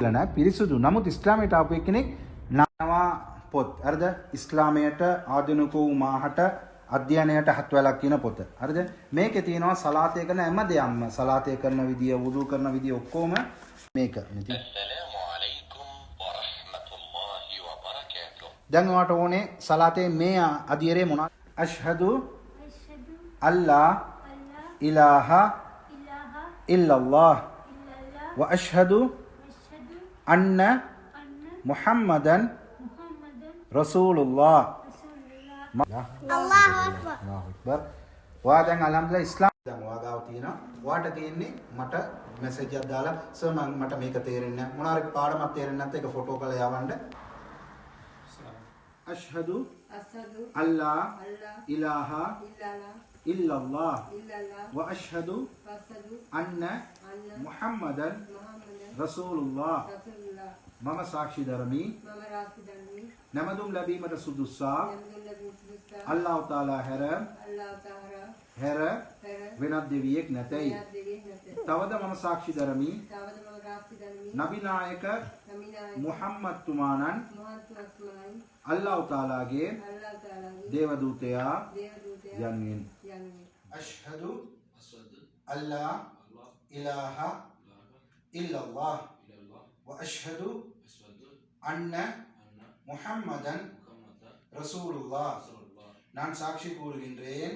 කියලා නෑ. පිරිසුදු. නමුත් ඉස්ලාමයට ආපු කෙනෙක් නවා පොත්. හරිද? ඉස්ලාමයට ආධුනික වූ මාහට අධ්‍යයනයට හත්වලක් කියන පොත. හරිද? මේකේ තියෙනවා සලාතය කරන හැම දෙයක්ම. සලාතය කරන විදිය, වුදු කරන විදිය ඔක්කොම මේක. අස්සලාමු අලයිකුම් වරහ්මතුල්ලාහි වබරකාතුහ්. දැන් ඔයාට ඕනේ සලාතේ මේ අධියරේ මොනවද? අෂ්හදු අල්ලා ඉලාහා ඉල්ලල්ලාහ් ව අෂ්හදු අන්න මුහම්මදන් රසූලුල්ලාහ්. අල්ලාහ් අක්බර්. අල්ලාහ් අක්බර්. ඔයා දැන් අල්හම්දුලිල්ලාහ් ඉස්ලාම් දැන් ඔයා ගාව තියෙනවා. ඔයාට තියෙන්නේ මට මෙසේජ් එකක් දාලා සර් මට මේක තේරෙන්නේ නැහැ. මොනවා හරි පාඩමක් තේරෙන්නේ නැත්නම් ඒක ෆොටෝ කරලා යවන්න. අෂ්හදු අල්ලා ඉලාහා ඉල්ලල්ලාහ් ව අෂ්හදු අන්න මුහම්මදන් රසූලුල්ලාහ්. මම සාක්ෂි දරමි නැමදුම් ලැබීමට සුදුස්සා අල්ලාහ් තාලා හැර වෙනත් දෙවියෙක් නැතයි. තවද මම සාක්ෂි දරමි නබි නායක මුහම්මද් තුමාණන් අල්ලාහ් තාලාගේ දේවදූතයා යන්නෙන්. අෂ්හදු අල්ලා ඉලාහා ඉල්ලල්ලාහ් ව අෂ්හදු අන්න முஹம்மதன் ரசூலுல்லாஹ். நான் சாட்சி கூறுகின்றேன்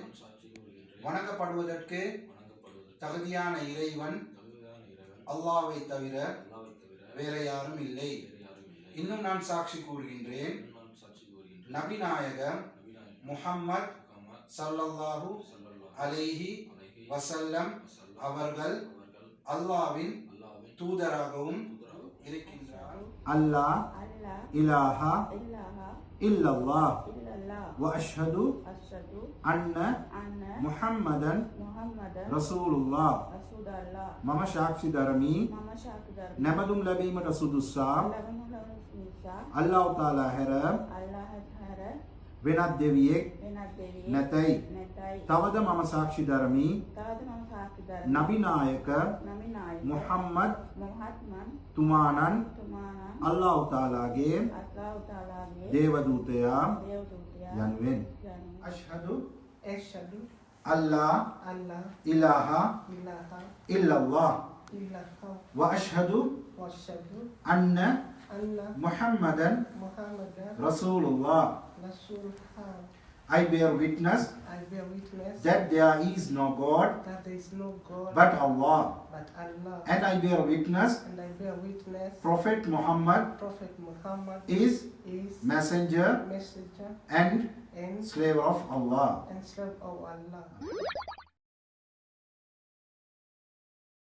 வணங்கப்படுவதற்கு தகுதியான இறைவன் அல்லாஹ்வை தவிர வேற யாரும் இல்லை. இன்னும் நான் சாட்சி கூறுகின்றேன் நபி நாயகம் முஹம்மத் ஸல்லல்லாஹு அலைஹி வஸல்லம் அவர்கள் அல்லாஹ்வின் தூதராகவும் இருக்கின்றார். அல்லாஹ் இலாஹா இல்லல்லாஹ் வ அஷ்ஹது அன்ன முஹம்மதன் ரசூலுல்லாஹ். මම සාක්ෂි දරමි නැමදුම් ලැබීමට සුදුස්සා අල්ලාහ් තාලා හැර වෙනත් දෙවියෙක් නැතයි. තවද මම සාක්ෂි දරමි නබි නායක මුහම්මද් තුමාණන් අල්ලාහ් තාලාගේ දේවදූතයා යනුවෙන්. අෂ්හදු අල්ලා ඉලාහා ඉල්ලල්ලාහ් ව අෂ්හදු අන්න මුහම්මදන් රසූලුල්ලාහ්. I bear witness that there is no God but Allah. And I bear witness Prophet Muhammad is messenger and slave of Allah.